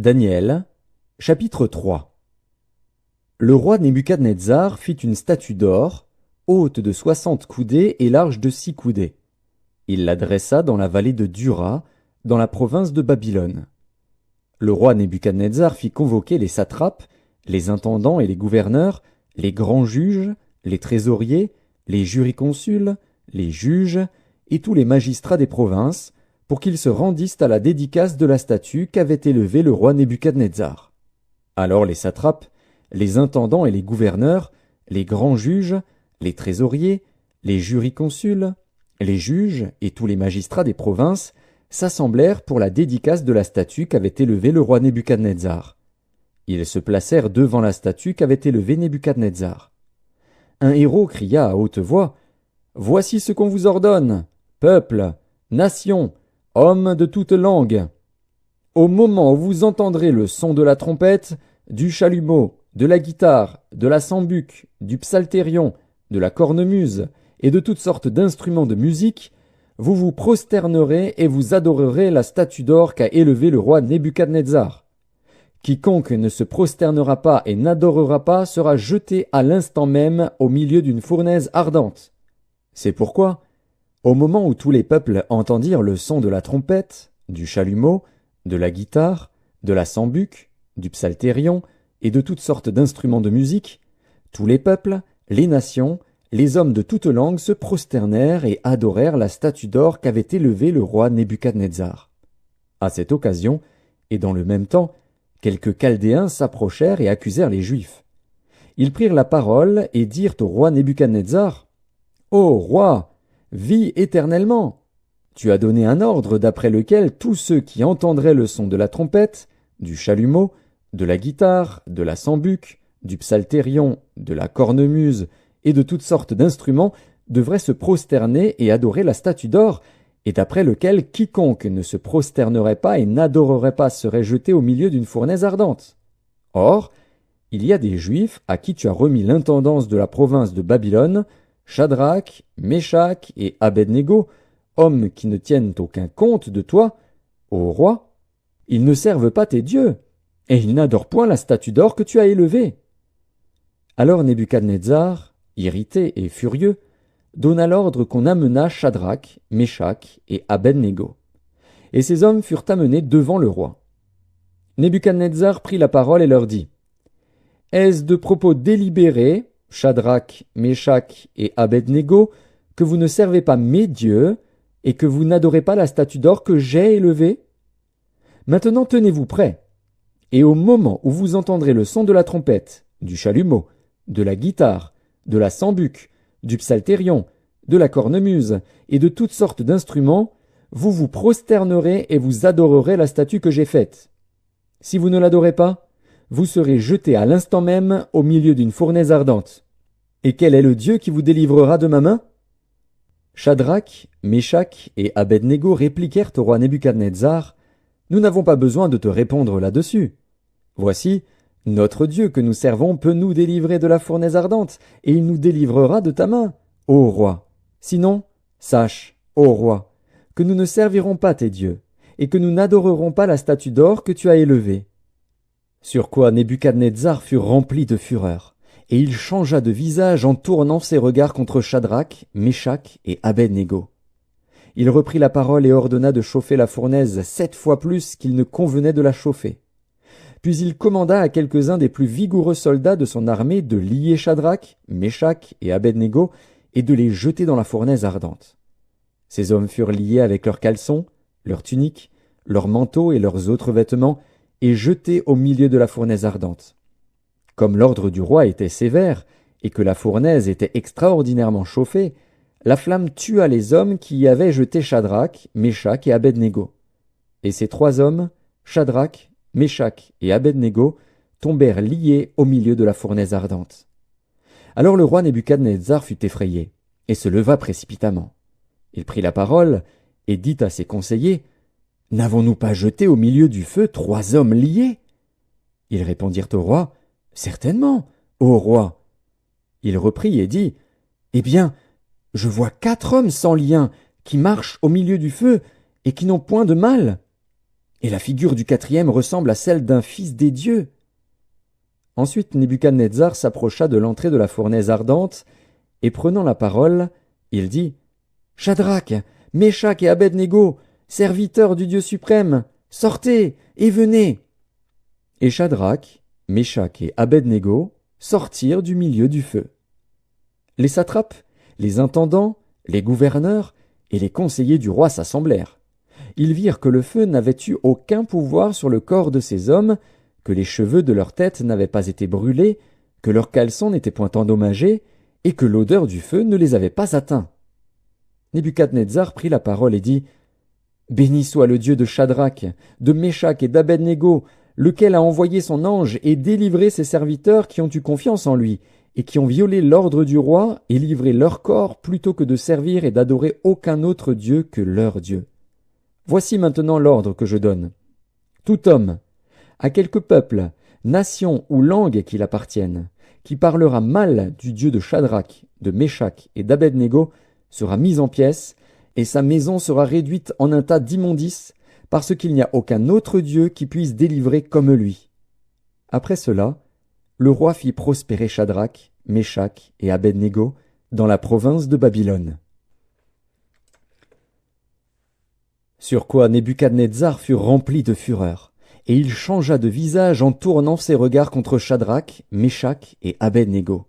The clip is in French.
Daniel, chapitre 3. Le roi Nebuchadnezzar fit une statue d'or, haute de 60 coudées et large de 6 coudées. Il la dressa dans la vallée de Dura, dans la province de Babylone. Le roi Nebuchadnezzar fit convoquer les satrapes, les intendants et les gouverneurs, les grands juges, les trésoriers, les jurisconsuls, les juges et tous les magistrats des provinces, pour qu'ils se rendissent à la dédicace de la statue qu'avait élevée le roi Nebuchadnezzar. Alors les satrapes, les intendants et les gouverneurs, les grands juges, les trésoriers, les jurisconsuls, les juges et tous les magistrats des provinces s'assemblèrent pour la dédicace de la statue qu'avait élevée le roi Nebuchadnezzar. Ils se placèrent devant la statue qu'avait élevée Nebuchadnezzar. Un héros cria à haute voix, « Voici ce qu'on vous ordonne, peuple, nation, hommes de toute langue. Au moment où vous entendrez le son de la trompette, du chalumeau, de la guitare, de la sambuc, du psalterion, de la cornemuse et de toutes sortes d'instruments de musique, vous vous prosternerez et vous adorerez la statue d'or qu'a élevée le roi Nebuchadnezzar. Quiconque ne se prosternera pas et n'adorera pas sera jeté à l'instant même au milieu d'une fournaise ardente. C'est pourquoi, au moment où tous les peuples entendirent le son de la trompette, du chalumeau, de la guitare, de la sambuc, du psalterion et de toutes sortes d'instruments de musique, tous les peuples, les nations, les hommes de toute langue se prosternèrent et adorèrent la statue d'or qu'avait élevée le roi Nebuchadnezzar. À cette occasion, et dans le même temps, quelques Chaldéens s'approchèrent et accusèrent les Juifs. Ils prirent la parole et dirent au roi Nebuchadnezzar, « Ô roi, vis éternellement! Tu as donné un ordre d'après lequel tous ceux qui entendraient le son de la trompette, du chalumeau, de la guitare, de la sambuc, du psalterion, de la cornemuse et de toutes sortes d'instruments devraient se prosterner et adorer la statue d'or, et d'après lequel quiconque ne se prosternerait pas et n'adorerait pas serait jeté au milieu d'une fournaise ardente. Or, il y a des Juifs à qui tu as remis l'intendance de la province de Babylone, Shadrach, Meshach et Abednego, hommes qui ne tiennent aucun compte de toi, ô roi. Ils ne servent pas tes dieux, et ils n'adorent point la statue d'or que tu as élevée. » Alors Nebuchadnezzar, irrité et furieux, donna l'ordre qu'on amenât Shadrach, Meshach et Abednego. Et ces hommes furent amenés devant le roi. Nebuchadnezzar prit la parole et leur dit, « Est-ce de propos délibérés, Shadrach, Meshach et Abednego, que vous ne servez pas mes dieux et que vous n'adorez pas la statue d'or que j'ai élevée? Maintenant tenez-vous prêts, et au moment où vous entendrez le son de la trompette, du chalumeau, de la guitare, de la sambuc, du psalterion, de la cornemuse et de toutes sortes d'instruments, vous vous prosternerez et vous adorerez la statue que j'ai faite. Si vous ne l'adorez pas, vous serez jeté à l'instant même au milieu d'une fournaise ardente. Et quel est le Dieu qui vous délivrera de ma main? » Shadrach, Meshach et Abednego répliquèrent au roi Nebuchadnezzar, « Nous n'avons pas besoin de te répondre là-dessus. Voici, notre Dieu que nous servons peut nous délivrer de la fournaise ardente, et il nous délivrera de ta main, ô roi. Sinon, sache, ô roi, que nous ne servirons pas tes dieux, et que nous n'adorerons pas la statue d'or que tu as élevée. » Sur quoi Nebuchadnezzar fut rempli de fureur, et il changea de visage en tournant ses regards contre Shadrach, Meshach et Abednego. Il reprit la parole et ordonna de chauffer la fournaise 7 fois plus qu'il ne convenait de la chauffer. Puis il commanda à quelques-uns des plus vigoureux soldats de son armée de lier Shadrach, Meshach et Abednego et de les jeter dans la fournaise ardente. Ces hommes furent liés avec leurs caleçons, leurs tuniques, leurs manteaux et leurs autres vêtements, et jetés au milieu de la fournaise ardente. Comme l'ordre du roi était sévère, et que la fournaise était extraordinairement chauffée, la flamme tua les hommes qui y avaient jeté Shadrach, Meshach et Abednego. Et ces 3 hommes, Shadrach, Meshach et Abednego, tombèrent liés au milieu de la fournaise ardente. Alors le roi Nebuchadnezzar fut effrayé, et se leva précipitamment. Il prit la parole, et dit à ses conseillers, « N'avons-nous pas jeté au milieu du feu 3 hommes liés ?» Ils répondirent au roi, « Certainement, ô roi. » Il reprit et dit, « Eh bien, je vois 4 hommes sans lien qui marchent au milieu du feu et qui n'ont point de mal. » et la figure du quatrième ressemble à celle d'un fils des dieux. » Ensuite Nebuchadnezzar s'approcha de l'entrée de la fournaise ardente, et prenant la parole, il dit, « Shadrach, Meshach et Abed-Négo, serviteurs du Dieu suprême, sortez et venez. » Et Shadrach, Meshach et Abed-Négo sortirent du milieu du feu. Les satrapes, les intendants, les gouverneurs et les conseillers du roi s'assemblèrent. Ils virent que le feu n'avait eu aucun pouvoir sur le corps de ces hommes, que les cheveux de leur tête n'avaient pas été brûlés, que leurs caleçons n'étaient point endommagés, et que l'odeur du feu ne les avait pas atteints. Nebuchadnezzar prit la parole et dit, « Béni soit le Dieu de Shadrach, de Meshach et d'Abed-Négo, lequel a envoyé son ange et délivré ses serviteurs qui ont eu confiance en lui, et qui ont violé l'ordre du roi et livré leur corps plutôt que de servir et d'adorer aucun autre Dieu que leur Dieu. Voici maintenant l'ordre que je donne. Tout homme, à quelque peuple, nation ou langue qu'il appartienne, qui parlera mal du Dieu de Shadrach, de Meshach et d'Abed-Négo, sera mis en pièces, et sa maison sera réduite en un tas d'immondices, parce qu'il n'y a aucun autre Dieu qui puisse délivrer comme lui. » Après cela, le roi fit prospérer Shadrach, Meshach et Abed-Négo dans la province de Babylone. Sur quoi Nebuchadnezzar fut rempli de fureur, et il changea de visage en tournant ses regards contre Shadrach, Meshach et Abed-Négo.